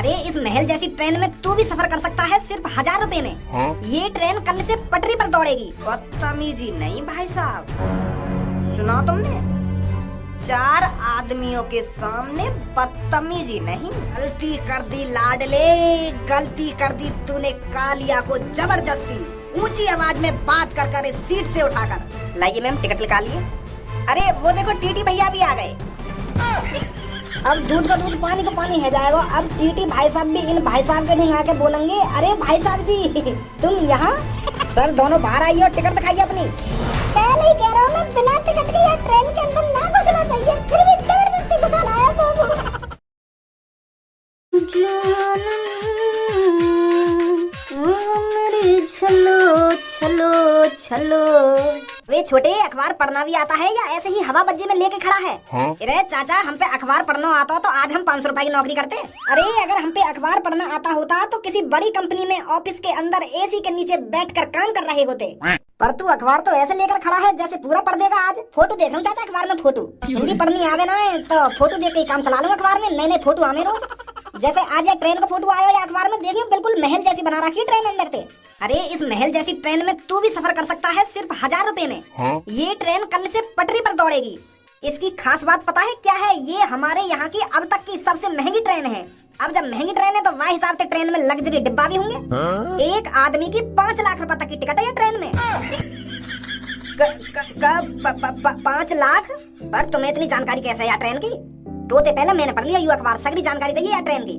अरे इस महल जैसी ट्रेन में तू भी सफर कर सकता है सिर्फ 1000 रुपए में। ये ट्रेन कल से पटरी पर दौड़ेगी। बदतमीजी नहीं भाई साहब, सुना तुमने? 4 आदमियों के सामने बदतमीजी नहीं। गलती कर दी लाडले, गलती कर दी तूने कालिया को जबरदस्ती ऊंची आवाज में बात कर कर इस सीट से उठाकर। लाइए मैम टिकट निकालिए। अरे वो देखो टीटी भैया भी आ गए। अब दूध का दूध पानी का पानी है जाएगा। अब टीटी भाई साहब भी इन भाई साहब के ढिंगा के बोलेंगे, अरे भाई साहब जी तुम यहाँ। सर दोनों बाहर आइए और टिकट दिखाइए अपनी। पहले ही कह रहा हूँ मैं, बिना टिकट के ये ट्रेन के अंदर ना घुसना चाहिए, फिर भी जबरदस्ती घुसा लाया चलो चलो चलो। वे छोटे अखबार पढ़ना भी आता है या ऐसे ही हवा बज्जे में लेके खड़ा है? अरे चाचा हम पे अखबार पढ़ना आता तो आज हम 500 रुपए की नौकरी करते। अरे अगर हम पे अखबार पढ़ना आता होता तो किसी बड़ी कंपनी में ऑफिस के अंदर एसी के नीचे बैठकर काम कर रहे होते। पर तू अखबार तो ऐसे लेकर खड़ा है जैसे पूरा पढ़ देगा आज। फोटो देख लूं चाचा अखबार में, फोटो हिंदी पढ़नी आवे ना तो फोटो देख के काम चला लूं अखबार में। नए नए फोटो आवे रोज। जैसे आज ये ट्रेन का फोटो आया या अखबार में देखियो, बिल्कुल महल जैसी बना रखी ट्रेन अंदर से। अरे इस महल जैसी ट्रेन में तू भी सफर कर सकता है सिर्फ 1000 रुपए में। ये ट्रेन कल से पटरी पर दौड़ेगी। इसकी खास बात पता है क्या है? ये हमारे यहाँ की अब तक की सबसे महंगी ट्रेन है। अब जब महंगी ट्रेन है तो वह हिसाब से ट्रेन में लग्जरी डिब्बा भी होंगे। एक आदमी की 5 लाख रुपए तक की टिकट है ये ट्रेन में। 5 लाख? पर तुम्हें इतनी जानकारी कैसे है यार ट्रेन की? तो पहले मैंने पढ़ लिया यू अखबार, सगरी जानकारी दे यार ट्रेन की।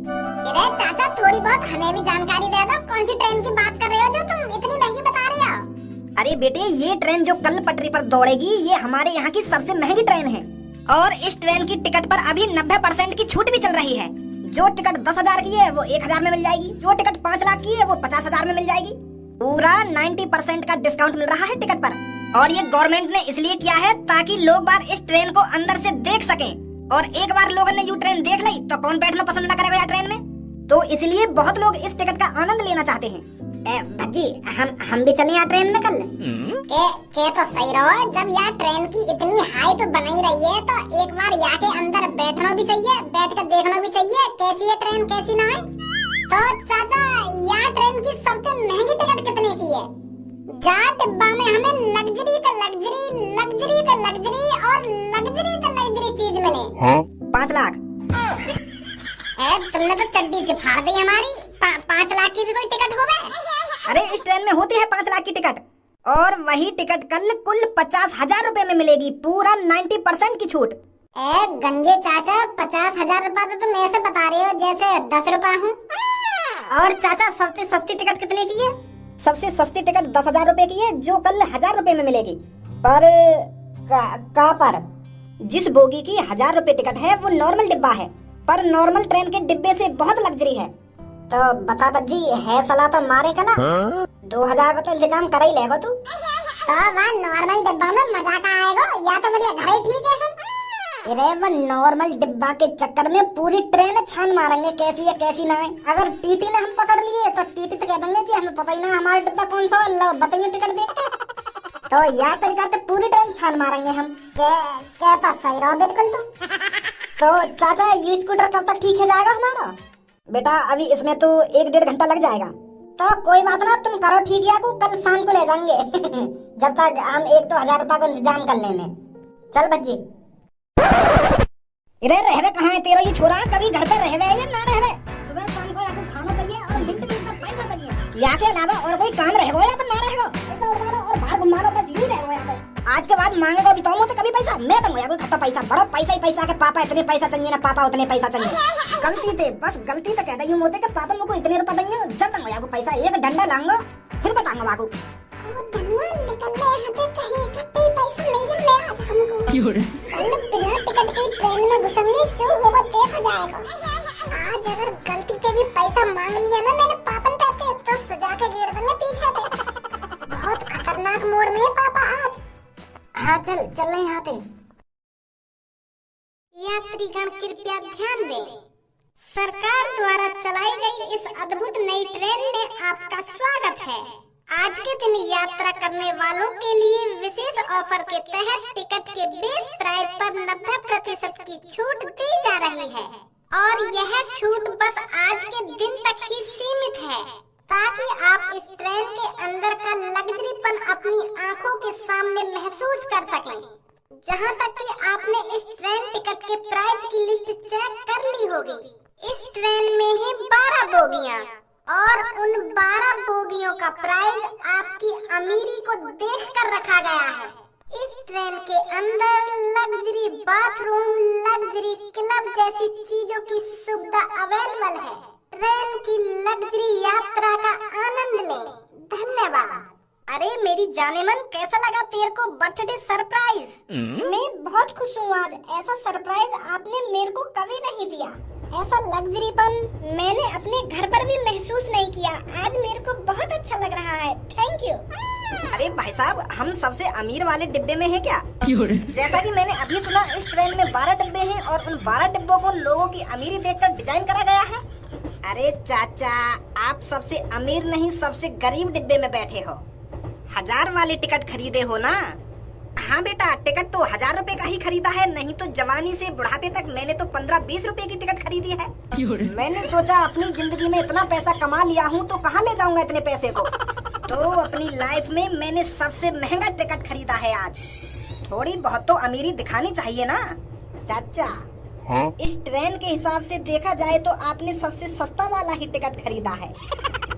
अरे चाचा थोड़ी बहुत हमें भी जानकारी दे दो। कौन सी ट्रेन की बात कर रहे हो जो तुम इतनी महंगी बता रहे हो? अरे बेटे ये ट्रेन जो कल पटरी पर दौड़ेगी ये हमारे यहाँ की सबसे महंगी ट्रेन है। और इस ट्रेन की टिकट पर अभी 90% की छूट भी चल रही है। जो टिकट 10,000 की है वो 1,000 में मिल जाएगी, जो टिकट 5 लाख की है वो 50,000 में मिल जाएगी। पूरा 90% का डिस्काउंट मिल रहा है टिकट पर। और ये गवर्नमेंट ने इसलिए किया है ताकि लोग बार इस ट्रेन को अंदर से देख सकें। और एक बार लोगों ने यू ट्रेन देख ली तो कौन बैठना पसंद ना करेगा यार ट्रेन में? तो इसलिए बहुत लोग इस टिकट का आनंद लेना चाहते हैं। भज्जी हम भी चले यार ट्रेन में कल। के तो सही रहो। जब यार ट्रेन की इतनी हाइप बनाई रही है तो एक बार यहाँ के अंदर बैठना भी चाहिए, बैठ कर देखना भी चाहिए कैसी है ट्रेन कैसी ना है। तो चाचा यहाँ ट्रेन की सबसे महंगी टिकट कितने की है? जहाँ डिब्बा में हमें लग्जरी तो लग्जरी, लग्जरी तो लग्जरी और लग्जरी तो लग्जरी चीज मिले। 5 लाख। तुमने तो चड्डी से फाड़ दी हमारी। 5 लाख की भी कोई टिकट हो गए? अरे इस ट्रेन में होती है 5 लाख की टिकट और वही टिकट कल कुल 50,000 रुपए में मिलेगी। पूरा 90% की छूट। गंजे चाचा 50,000 रुपए तो तुम ऐसे बता रहे हो जैसे 10 रुपए हूँ। और चाचा सबसे सस्ती टिकट कितने की है? सबसे सस्ती टिकट 10,000 रुपए की है जो कल 1000 रुपए में मिलेगी। पर कहाँ पर? जिस बोगी की 1000 रुपए टिकट है वो नॉर्मल डिब्बा है, पर नॉर्मल ट्रेन के डिब्बे से बहुत लग्जरी है। तो बता बज्जी है सलाह तो मारे का ना। 2000 का तो इंतजाम कर ही लेगा तू। तो वह नॉर्मल डिब्बा में मजा का आएगा या तो बढ़िया घर ही ठीक है हम। अरे वो नॉर्मल डिब्बा के चक्कर में पूरी ट्रेन छान मारेंगे कैसी है कैसी ना है। अगर टीटी ने हम पकड़ लिए तो टीटी तो कह देंगे कि हमें पता ही ना हमारा डिब्बा कौन सा है, लो बताइए टिकट देखते। तो यह तरीका से पूरी ट्रेन छान मारेंगे हम। क्या तो सही रहो बिल्कुल तुम। तो चाचा यू स्कूटर कब तक ठीक है जाएगा हमारा? बेटा अभी इसमें तो 1-1.5 घंटा लग जाएगा। तो कोई बात ना, तुम करो ठीक है, कल शाम को ले जाएंगे जब तक हम 1-2 हजार रुपए का इंतजाम कर लेंगे। चल बच्ची। अरे रहवे कहाँ है तेरा ये छोरा? कभी घर पे रहवे या ना रहवे? सुबह शाम को आपको खाना चाहिए और मिनट मिनट का पैसा चाहिए। यहाँ के अलावा और कोई काम रहेगा या तो ना रहेगा? पैसा उठा लो और बाहर घुमा लो, बस यही रहेगा यहाँ पे। आज के बाद मांगेगा भी तो कभी पैसा मैं दूंगा या कोई खट्टा पैसा। बड़ा पैसा ही पैसा के पापा इतने पैसा चाहिए ना पापा उतने पैसा चाहिए। गलती थे बस गलती तो कहता यूँ होते कि पापा मुझको इतने रुपए देंगे जब दूंगा या कोई पैसा। एक डंडा लाऊंगा फिर बताऊंगा बाकू। टिकट की ट्रेन में घुसेंगे जो होगा देखा जाएगा। आज अगर गलती से भी पैसा मांग लिया ना मैंने पापन कहते तो सुजा के गिर देंगे पीछे से। बहुत खतरनाक मोड़ में है पापा आज। हाँ चल रहे यहाँ थे। यात्रीगण कृपया ध्यान दें, सरकार द्वारा चलाई गई इस अद्भुत नई ट्रेन में आपका स्वागत है। आज के दिन यात्रा करने वालों के लिए विशेष ऑफर के तहत टिकट के बेस प्राइस पर 90% की छूट दी जा रही है और यह छूट बस आज के दिन तक ही सीमित है, ताकि आप इस ट्रेन के अंदर का लग्जरीपन अपनी आंखों के सामने महसूस कर सकें। जहां तक कि आपने इस ट्रेन टिकट के प्राइस की लिस्ट चेक कर ली होगी। इस ट्रेन में ही 12 बोगियां और उन 12 बोगियों का प्राइस आपकी अमीरी को देखकर रखा गया है। इस ट्रेन के अंदर लग्जरी बाथरूम, लग्जरी क्लब जैसी चीजों की सुविधा अवेलेबल है। ट्रेन की लग्जरी यात्रा का आनंद लें। धन्यवाद। अरे मेरी जानेमन, कैसा लगा तेरे को बर्थडे सरप्राइज? मैं बहुत खुश हूँ। आज ऐसा सरप्राइज आपने मेरे को कभी नहीं दिया। ऐसा लग्जरीपन मैंने अपने घर पर भी महसूस नहीं किया। आज मेरे को बहुत अच्छा लग रहा है। Thank you. अरे भाई साहब, हम सबसे अमीर वाले डिब्बे में है क्या? जैसा कि मैंने अभी सुना, इस ट्रेन में 12 डिब्बे हैं और उन 12 डिब्बों को लोगों की अमीरी देखकर डिजाइन करा गया है। अरे चाचा, आप सबसे अमीर नहीं, सबसे गरीब डिब्बे में बैठे हो। 1000 वाली टिकट खरीदे हो ना? हाँ बेटा, टिकट तो 1000 रुपए का ही खरीदा है, नहीं तो जवानी से बुढ़ापे तक मैंने तो 15-20 रुपए की टिकट खरीदी है। मैंने सोचा अपनी जिंदगी में इतना पैसा कमा लिया हूँ तो कहाँ ले जाऊंगा इतने पैसे को, तो अपनी लाइफ में मैंने सबसे महंगा टिकट खरीदा है आज। थोड़ी बहुत तो अमीरी दिखानी चाहिए ना चाचा। हाँ? इस ट्रेन के हिसाब से देखा जाए तो आपने सबसे सस्ता वाला ही टिकट खरीदा है।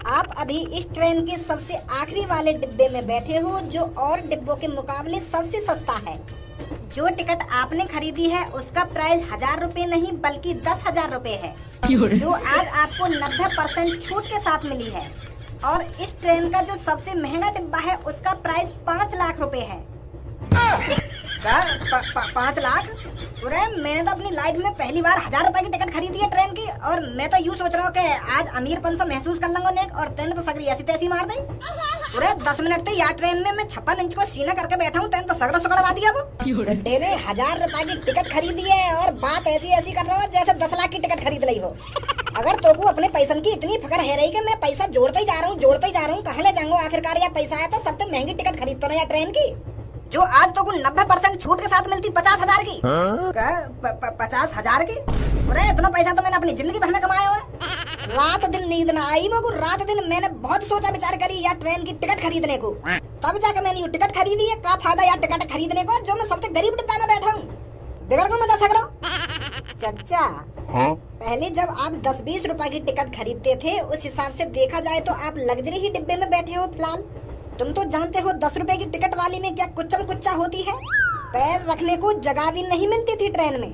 आप अभी इस ट्रेन के सबसे आखिरी वाले डिब्बे में बैठे हो, जो और डिब्बों के मुकाबले सबसे सस्ता है। जो टिकट आपने खरीदी है उसका प्राइस 1000 रुपए नहीं बल्कि 10,000 रुपए है, जो आज आपको 90% छूट के साथ मिली है। और इस ट्रेन का जो सबसे महंगा डिब्बा है उसका प्राइस 5 लाख रुपए है। 5 लाख? अरे मैंने तो अपनी लाइफ में पहली बार 1000 रुपए की टिकट खरीदी है ट्रेन की, और मैं तो यूँ सोच रहा हूँ कि आज अमीरपन से महसूस कर लूंगा नेक, और तेने तो सगरी ऐसी तैसी मार दी। पूरे 10 मिनट थे यार ट्रेन में, मैं 56 इंच को सीना करके बैठा हूँ, तेने तो सगड़ा सगड़वा दिया वो। तेरे 1000 रुपए की टिकट खरीदी है और बात ऐसी कर रहा हो जैसे 10 लाख की टिकट खरीद ली हो। अगर तो अपने पैसन की इतनी फिक्र है रही कि मैं पैसा जोड़ता ही जा रहा हूँ, कहाँ ले जाऊंगा आखिरकार? या पैसा है तो सबसे महंगी टिकट खरीद तो ना यार ट्रेन की, जो आज तो 90% छूट के साथ मिलती 50,000 की। 50,000 की? अरे इतना पैसा तो मैंने अपनी जिंदगी भर में कमाया है। रात दिन नींद ना आई मुझको, रात दिन मैंने बहुत सोचा विचार करी यार ट्रेन की टिकट खरीदने को, तब जाकर मैंने ये टिकट खरीदी है। क्या फायदा यार टिकट खरीदने को, जो मैं सबसे गरीब डिब्बा में बैठा हूँ, बिगड़ को मजा सक रहा हूँ। चाचा, हाँ? पहले जब आप 10-20 रुपए की टिकट खरीदते थे, उस हिसाब से देखा जाए तो आप लग्जरी ही डिब्बे में बैठे हो फिलहाल। तुम तो जानते हो 10 रुपए की टिकट वाली में क्या कुच्चम कुच्चा होती है, पैर रखने को जगह भी नहीं मिलती थी ट्रेन में।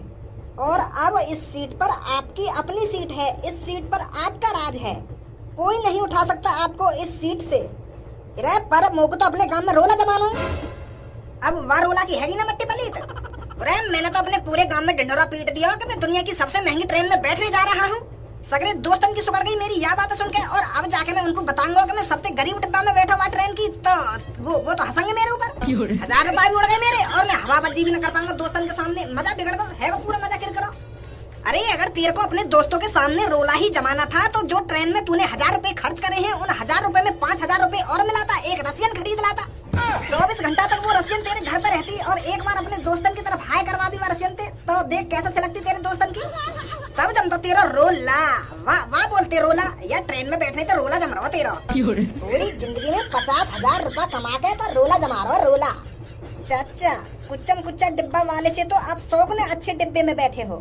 और अब इस सीट पर आपकी अपनी सीट है, इस सीट पर आपका राज है, कोई नहीं उठा सकता आपको इस सीट से। अरे पर मोको तो अपने गांव में रोला जमानो, अब वह रोला की हैगी ना मट्टी पलीत। अरे मैंने तो अपने पूरे गांव में ढिंडोरा पीट दिया कि मैं दुनिया की सबसे महंगी ट्रेन में बैठने जा रहा हूँ। सगरे दोस्तन की सुकड़ गई मेरी यह बात सुन के, और अब जाके मैं उनको बताऊंगा कि मैं सबसे गरीब डिब्बा में बैठा हुआ ट्रेन की, तो वो तो हंसेंगे मेरे ऊपर। 1000 रुपए भी उड़ गए मेरे, और मैं हवाबाजी भी न कर पाऊंगा दोस्तन के सामने। मजा बिगड़ गया है, वो पूरा मजा किर करो। अरे अगर तेरे को अपने दोस्तों के सामने रोला ही जमाना था, तो जो ट्रेन में तूने 1000 रुपए खर्च करे हैं, उन 1000 रुपए में 5000 रुपए और मिलाता, एक रसियन खरीद लाता। 24 घंटा तक वो रसियन तेरे घर पे रहती, और एक बार अपने दोस्तन की तरफ हाय करवा दी वो रसियन थे, तो देख कैसे सिलकती तेरे दोस्तन की। तब जम तो तेरा रोला, वाह बोलते रोला, या ट्रेन में बैठने तो रोला जम रहा तेरा। पूरी जिंदगी में 50,000 रुपए कमा के तो रोला जमा रहा रोला। चाचा, कुच्चम कुच्चा डिब्बा वाले से तो आप 100 गुने अच्छे डिब्बे में बैठे हो।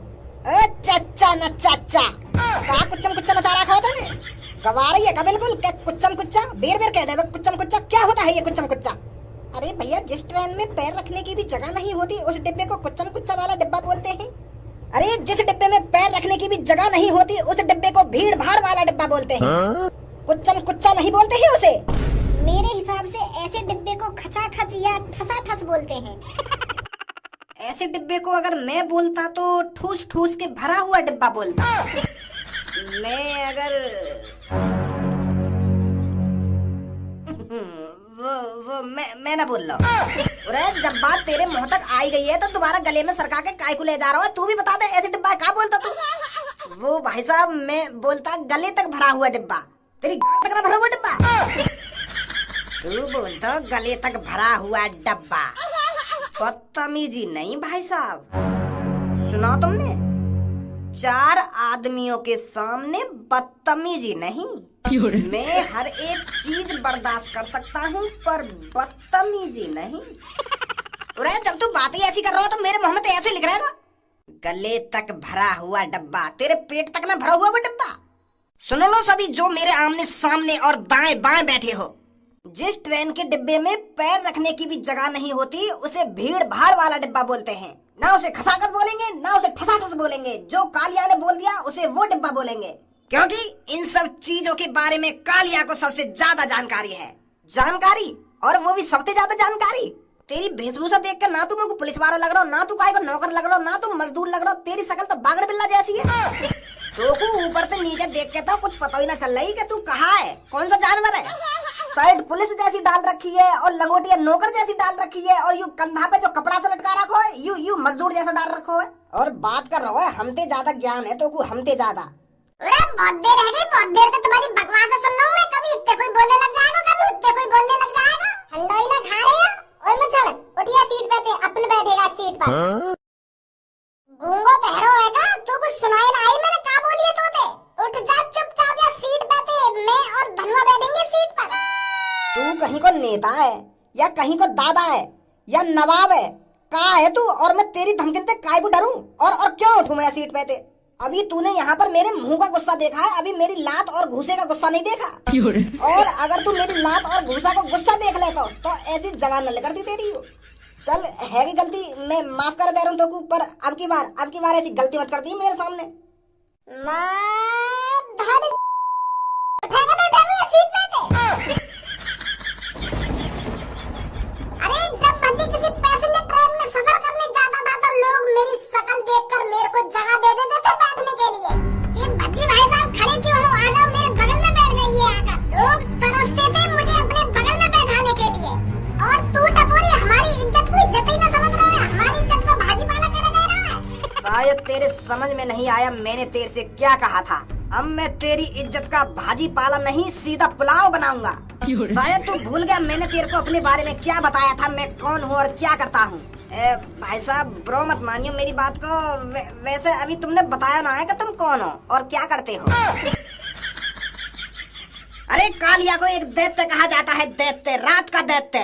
चाचा न चाचा, कहा कुच्चम कुच्चा नचा रखा होता ने? गवा रही है का बिल्कुल? क्या कुच्चम कुच्चा? बेर कह दे कुच्चम कुच्चा, क्या होता है ये कुच्चम कुच्चा? अरे भैया, जिस ट्रेन में पैर रखने की भी जगह नहीं होती, उस डिब्बे को कुच्चम कुच्चा वाला डिब्बा बोलते हैं। अरे जिस डिब्बे में पैर रखने की भी जगह नहीं होती, उस डिब्बे को भीड़ भाड़ वाला डिब्बा बोलते हैं। कुच्चम कुच्चा नहीं बोलते हैं उसे। मेरे हिसाब से ऐसे डिब्बे को खचाखच या ठसाठस बोलते हैं। ऐसे डिब्बे को अगर मैं बोलता तो ठूस ठूस के भरा हुआ डिब्बा बोलता। मैं अगर मैं ना बोल रहा। अरे जब बात तेरे मुंह तक आई गई है तो दोबारा गले में सरका के काय को ले जा रहा है। तू भी बता दे, ऐसे डिब्बा क्या बोलता तू? वो भाई साहब, मैं बोलता गले तक भरा हुआ डिब्बा। तेरी गाल तक ना भरा हुआ डिब्बा। तू बोलता गले तक भरा हुआ डब्बा। बदतमीजी नहीं भाई साहब, सुना तुमने? 4 आदमियों के सामने बदतमीजी नहीं। मैं हर एक चीज बर्दाश्त कर सकता हूँ पर बदतमीजी नहीं। अरे जब तू बातें ऐसी कर रहा हो तो मेरे मुंह में तो ऐसे लिख रहेगा, गले तक भरा हुआ डब्बा। तेरे पेट तक ना भरा हुआ वो डब्बा। सुनो लो सभी जो मेरे आमने सामने और दाएं बाएं बैठे हो, जिस ट्रेन के डिब्बे में पैर रखने की भी जगह नहीं होती उसे भीड़ भाड़ वाला डिब्बा बोलते हैं। ना उसे खसाखस बोलेंगे ना उसे ठसाठस बोलेंगे। जो कालिया ने बोल दिया उसे वो डिब्बा बोलेंगे, क्योंकि इन सब चीजों के बारे में कालिया को सबसे ज्यादा जानकारी है। जानकारी, और वो भी सबसे ज्यादा जानकारी। तेरी वेशभूषा देखकर ना तू मेरे को पुलिस वाला लग रहा हो, ना तू काय को नौकर लग रहा हो, ना तू मजदूर लग रहा हो। तेरी शकल तो बागड़ बिल्ला जैसी है। तो को ऊपर से नीचे देख के तो कुछ पता ही ना चल रही कि तू कहाँ है, कौन सा जानवर है। शर्ट पुलिस जैसी डाल रखी है और लंगोटिया नौकर जैसी डाल रखी है, और यू कंधा पे जो कपड़ा से लटका रखो है यू मजदूर जैसा डाल रखो है। और बात कर रहा है हमते ज्यादा ज्ञान है तो को हमते ज्यादा। अरे बहुत देर है, बहुत देर तो तुम्हारी बकवास सुन रहा हूँ मैं। कभी इतने कोई बोलने लग जाएगा, कभी इतने कोई बोलने लग जाएगा। हंडोई ना खा रहे हो। ओए मुझे उठिया सीट पे, अपन बैठेगा सीट पर। गूंगो बहरो है का? तू कुछ सुनाई ना आई मैंने क्या बोली है तोते? उठ जा चुपचाप, या सीट पे मैं और धनुआ बैठेंगे सीट पर। तू कहीं को नेता है या कहीं को दादा है या नवाब है, कहाँ है तू? और मैं तेरी धमकी से काय को डरूं और क्यों उठूं मैं सीट पे? अभी तूने यहाँ पर मेरे मुंह का गुस्सा देखा है, अभी मेरी लात और घूसे का गुस्सा नहीं देखा। और अगर तू मेरी लात और घूसा का गुस्सा देख ले तो ऐसी जवान न करती तेरी। चल है की गलती, मैं माफ कर दे रहा हूँ तो पर अब की बार ऐसी गलती मत करती मेरे सामने। अरे जब भज्जी किसी पैसेंजर ट्रेन में सफर करने जाता था तो लोग मेरी शक्ल देखकर मेरे को जगह दे देते थे बैठने के लिए। ये भज्जी भाई साहब खड़े क्यों हो, आ जाओ मेरे बगल में बैठ जाइए आकर। लोग तरसते थे मुझे अपने बगल में बैठाने के लिए। और तू टपोरी हमारी इज्जत को इज्जत ही न समझ रहा है, हमारी इज्जत को भाजी पाला कर दे रहा है। शायद तेरे समझ में नहीं आया मैंने तेरे से क्या कहा था। अब मैं तेरी इज्जत का भाजी पाला नहीं सीधा पुलाव बनाऊंगा। शायद तू भूल गया मैंने तेरे को अपने बारे में क्या बताया था, मैं कौन हूँ और क्या करता हूँ। भाई साहब ब्रो मत मानियो मेरी बात को। वैसे अभी तुमने बताया ना है कि तुम कौन हो और क्या करते हो। अरे कालिया को एक दैत्य कहा जाता है, दैत्य, रात का दैत्य।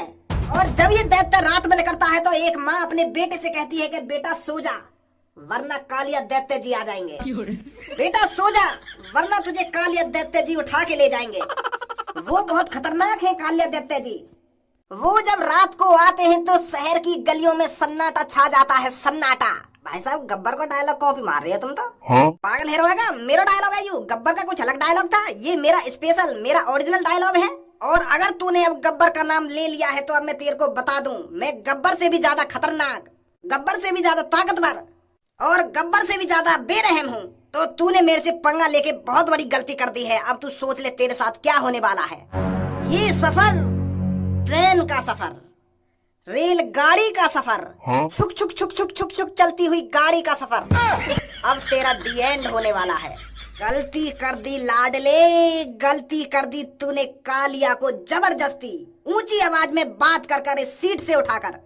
और जब ये दैत्य रात में करता है तो एक माँ अपने बेटे से कहती है कि बेटा सो जा वरना कालिया दैत्य जी आ जाएंगे। बेटा सो जा वरना तुझे कालिया दैत्य जी उठा के ले जाएंगे। वो बहुत खतरनाक है कालिया दैत्य जी। वो जब रात को आते हैं तो शहर की गलियों में सन्नाटा छा जाता है, सन्नाटा। भाई साहब गब्बर को डायलॉग कॉपी मार रही है तुम तो। पागल हीरो है क्या? मेरा डायलॉग है यू, गब्बर का कुछ अलग डायलॉग था, ये मेरा स्पेशल, मेरा ओरिजिनल डायलॉग है। और अगर तूने अब गब्बर का नाम ले लिया है तो अब मैं तेरे को बता दूं, मैं गब्बर से भी ज्यादा खतरनाक, गब्बर से भी ज्यादा ताकतवर और गब्बर से भी ज्यादा बेरहम हूँ। तो तूने मेरे से पंगा लेके बहुत बड़ी गलती कर दी है। अब तू सोच ले तेरे साथ क्या होने वाला है। ये सफर, ट्रेन का सफर, रेलगाड़ी का सफर, छुक छुक छुक छुक छुक छुक चलती हुई गाड़ी का सफर, अब तेरा दी एंड होने वाला है। गलती कर दी लाडले, गलती कर दी तूने कालिया को जबरदस्ती ऊंची आवाज में बात कर कर इस सीट से उठाकर।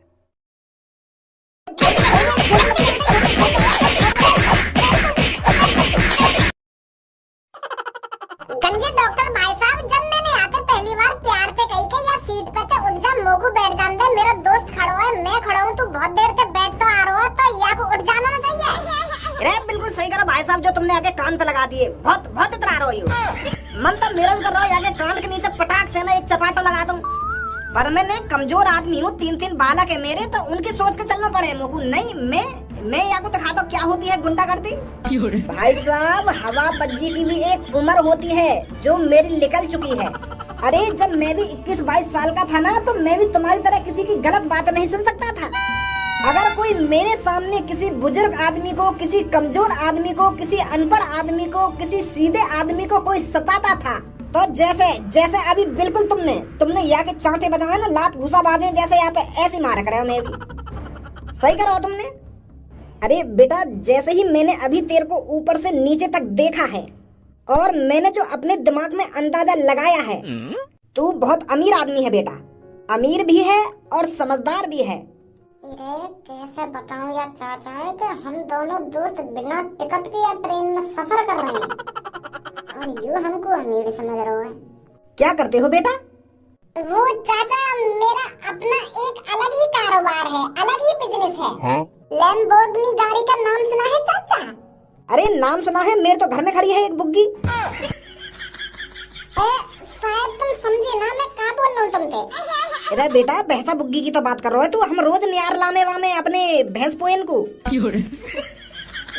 गंजे डॉक्टर भाई साहब, जब मैंने आके पहली बार प्यार से कही कि या सीट पे तो उठ जा, मोगू बैठ जान दे, मेरा दोस्त खड़ा है, मैं खड़ा हूँ, तू बहुत देर से बैठ तो आ रहा है, तो या को उठ जाना ना चाहिए। अरे बिल्कुल सही करा भाई साहब जो तुमने आगे कान पे लगा दिए। बहुत बहुत इतरा रही हो। मन तो मेरा भी कर रहा है आगे कान के नीचे पटाख से ना एक चपाटा लगा दूं। पर मैंने कमजोर आदमी हूँ, 3-3 बालक है मेरे, तो उनकी सोच के चलना पड़े मोगू। नहीं मैं या को दिखा दो क्या होती है गुंडागर्दी। भाई साहब हवा बज्जी की भी एक उम्र होती है जो मेरी निकल चुकी है। अरे जब मैं भी 21-22 साल का था ना तो मैं भी तुम्हारी तरह किसी की गलत बात नहीं सुन सकता था। अगर कोई मेरे सामने किसी बुजुर्ग आदमी को, किसी कमजोर आदमी को, किसी अनपढ़ आदमी को, किसी सीधे आदमी को कोई सताता था तो जैसे अभी बिल्कुल तुमने यहाँ के चांटे बजाए ना, लात घुसा बांधे जैसे यहाँ पे ऐसे मारा करे मैं भी। सही करो तुमने। अरे बेटा जैसे ही मैंने अभी तेरे को ऊपर से नीचे तक देखा है और मैंने जो अपने दिमाग में अंदाजा लगाया है, तू बहुत अमीर आदमी है बेटा, अमीर भी है और समझदार भी है। अरे कैसे बताऊं यार चाचा कि हम दोनों दोस्त बिना टिकट के या ट्रेन में सफर कर रहे हैं और यूं हमको अमीर समझ रहे हो। क्या करते हो बेटा? वो चाचा मेरा अपना एक अलग ही कारोबार है, अलग ही बिजनेस है। लैम्बोर्गिनी गाड़ी का नाम सुना है चाचा? अरे नाम सुना है, मेरे तो घर में खड़ी है एक बुग्गी। शायद तुम समझे ना मैं क्या बोल रहा हूँ तुमसे। अरे बेटा भैंसा बुग्गी की तो बात कर रहे हो तू, हम रोज नियार लामे वामे अपने भैंस पोयन को।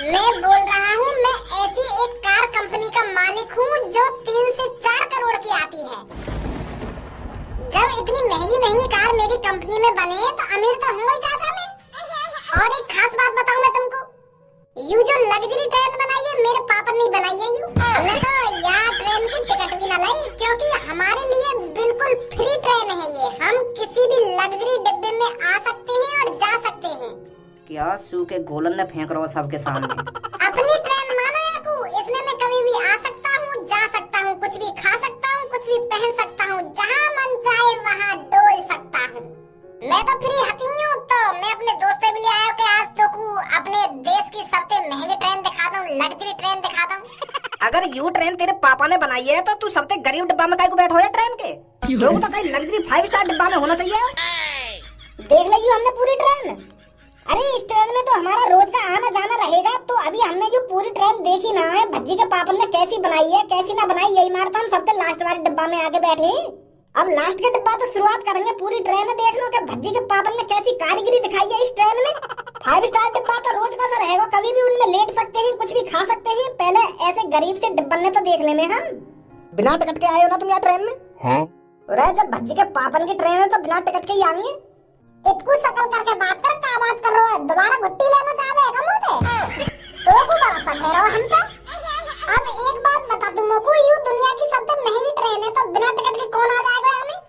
मैं बोल रहा हूँ मैं ऐसी एक कार कंपनी का मालिक हूँ जो 3 से 4 करोड़ की आती है। जब इतनी महंगी महंगी कार मेरी कंपनी में बने तो अमीर तो हूँ ही चाचा मैं। और एक खास बात बताऊँ मैं तुमको, यू जो लग्जरी ट्रेन बनाई है मेरे पापा ने बनाई है। यू हमने तो यहाँ ट्रेन की टिकट भी न लाई क्योंकि हमारे लिए बिल्कुल फ्री ट्रेन है ये। हम किसी भी लग्जरी डिब्बे में आ सकते हैं और जा सकते हैं। क्या सू के गोलन में फेंक रहा हो सबके सामने? अपनी ट्रेन मानो याकू, इसमें मैं कभी भी आ सकता हूँ, जा सकता हूँ, कुछ भी खा सकता हूँ, कुछ भी पहन सकता हूँ, जहाँ मन चाहे वहाँ डोल सकता हूँ। मैं तो फ्री हती हूँ तो मैं अपने दोस्तों भी ले आया कि आज तो को अपने देश की सबसे महंगी ट्रेन दिखा दूँ, लग्जरी ट्रेन दिखा दूँ। अगर यू ट्रेन तेरे पापा ने बनाई है तो तू सबसे गरीब डिब्बा में काहे को बैठो है ट्रेन के? लोग तो कहीं लग्जरी 5 स्टार डिब्बा में होना चाहिए। देख ली हमने पूरी ट्रेन। अरे इस ट्रेन में तो हमारा रोज का आना जाना रहेगा। तो अभी हमने जो पूरी ट्रेन देखी ना है भज्जी के पापा ने कैसी बनाई है कैसी ना बनाई, यही मारता हम सबसे लास्ट वाले डिब्बा में आके बैठे। अब लास्ट के डिब्बा तो शुरुआत करेंगे पूरी ट्रेन में देख लो कि भज्जी के पापा ने कैसी कारीगरी दिखाई है इस ट्रेन में। 5 स्टार डिब्बा तो रोज का तो रहेगा, कभी भी उनमें लेट सकते हैं, कुछ भी खा सकते हैं। पहले ऐसे गरीब से डिब्बन ने तो देख लेने हम। बिना टिकट के आए हो ना तुम यहाँ ट्रेन में? हाँ? जब भज्जी के पापन की ट्रेन है तो बिना टिकट के ही आएंगे। इतकू शकल करके बात कर, क्या बात कर रहे हो? दोबारा घुट्टी लेना चाहे का मुंह थे तो को बड़ा सक है हम पे। अब एक बात बता तुमको, यू दुनिया की सबसे महंगी ट्रेन है तो बिना टिकट के कौन आ जाएगा हमें?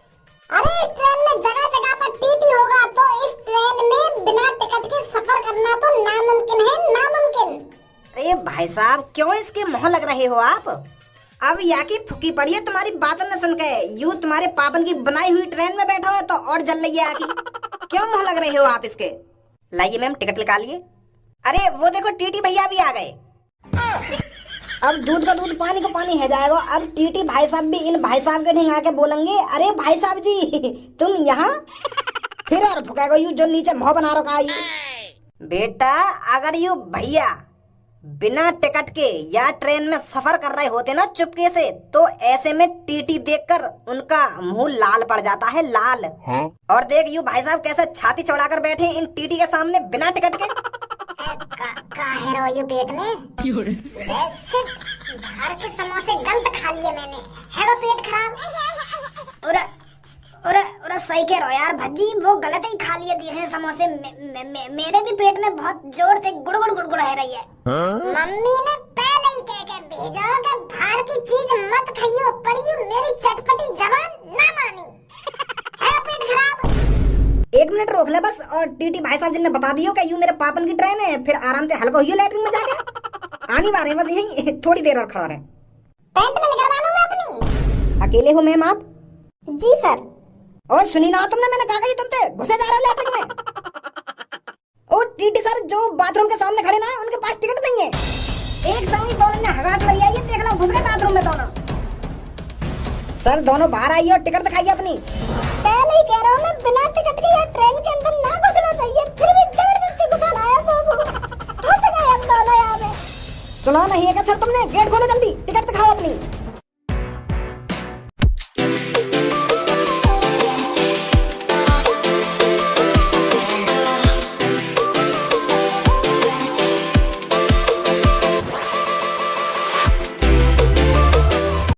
अरे इस ट्रेन में जगह जगह पर टीटी होगा तो इस ट्रेन में बिना टिकट के सफर करना तो नामुमकिन है, नामुमकिन। अरे भाई साहब क्यों इसके मुंह लग रहे हो आप? अब यहाँ की फुकी पड़ी है तुम्हारी बात न सुन के। यू तुम्हारे पापन की बनाई हुई ट्रेन में बैठो तो और जल रही है आखी। क्यों मुंह लग रहे हो आप इसके? लाइए मैम टिकट निकालिए। अरे वो देखो टीटी भैया भी आ गए। अब दूध का दूध पानी को पानी है जाएगा। अब टीटी भाई साहब भी इन भाई साहब के ढिंगा के बोलेंगे, अरे भाई साहब जी तुम यहाँ? फिर और फुकेगा यू जो नीचे मुंह बना रखा है। बेटा अगर यू भैया बिना टिकट के या ट्रेन में सफर कर रहे होते ना चुपके से, तो ऐसे में टीटी देखकर उनका मुंह लाल पड़ जाता है, लाल। हाँ? और देख यू भाई साहब कैसे छाती चौड़ाकर बैठे इन टीटी के सामने बिना टिकट के। काहे रो यू पेट में? वैसे बाहर के समोसे गलत खा लिए मैंने, है वो पेट खराब। और सही कह रहो यार भज्जी, वो गलत ही खा लिए दिए समोसे। मेरे भी पेट में बहुत जोर से गुड़गुड़ गुड़गुड़ है रही है। मम्मी ने पहले ही कह के भेजा कि बाहर की चीज मत खाइयो, पर यू मेरी चटपटी जबान ना मानी, है पेट खराब। 1 मिनट रोक ले बस। और टीटी भाई साहब जिनने बता दियो कि यू मेरे पापन की ट्रेन है, फिर आराम से हल्का हुई लैट्रिन में जाके आनी बार बस यही थोड़ी देर और खड़ा रहे। पैंट में निकलवा लूं मैं अपनी। अकेले हो मैम आप? जी सर। और सुनी ना तुमने, मैंने कहा कि तुम थे घुसे जा रहे हो लैट्रिन में। ओ टीटी सर जो बाथरूम के सामने खड़े ना उनके पास टिकट नहीं है। एक संगी दोनों ने हगास लगी है, देख लो घुस गए बाथरूम में दोनों। सर दोनों बाहर आइए और टिकट दिखाइए अपनी। पहले ही कह रहा हूँ मैं बिना टिकट के या ट्रेन के अंदर ना घुसना चाहिए, फिर भी जबरदस्ती घुसा लाया फंस गए हम दोनों यहाँ पे। सुना नहीं है क्या सर तुमने? गेट खोलो जल्दी, टिकट दिखाओ अपनी।